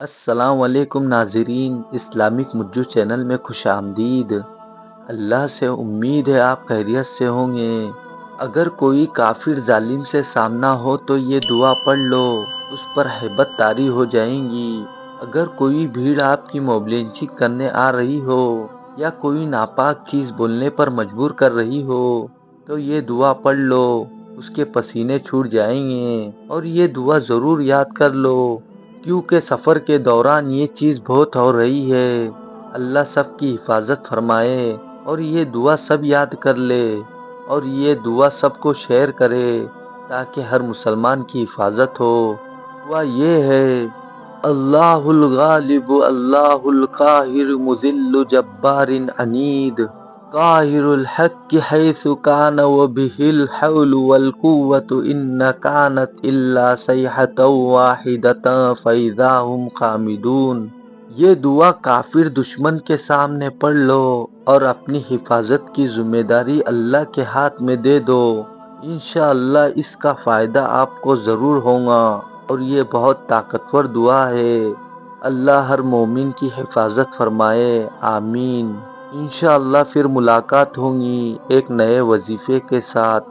السلام علیکم ناظرین، اسلامک مجو چینل میں خوش آمدید۔ اللہ سے امید ہے آپ خیریت سے ہوں گے۔ اگر کوئی کافر ظالم سے سامنا ہو تو یہ دعا پڑھ لو، اس پر ہیبت طاری ہو جائیں گی۔ اگر کوئی بھیڑ آپ کی موبلنچی کرنے آ رہی ہو یا کوئی ناپاک چیز بولنے پر مجبور کر رہی ہو تو یہ دعا پڑھ لو، اس کے پسینے چھوٹ جائیں گے۔ اور یہ دعا ضرور یاد کر لو، کیونکہ سفر کے دوران یہ چیز بہت ہو رہی ہے۔ اللہ سب کی حفاظت فرمائے، اور یہ دعا سب یاد کر لے، اور یہ دعا سب کو شیئر کرے تاکہ ہر مسلمان کی حفاظت ہو۔ دعا یہ ہے: اللہ الغالب اللہ القاہر مذل جبار عنید، قاہر الحق حیث کان وبہ الحول والقوة ان کانت الا صیحة واحدة فاذا هم خامدون۔ یہ دعا کافر دشمن کے سامنے پڑھ لو اور اپنی حفاظت کی ذمہ داری اللہ کے ہاتھ میں دے دو۔ انشاءاللہ اس کا فائدہ آپ کو ضرور ہوگا، اور یہ بہت طاقتور دعا ہے۔ اللہ ہر مومن کی حفاظت فرمائے، آمین۔ انشاءاللہ پھر ملاقات ہوگی ایک نئے وظیفے کے ساتھ۔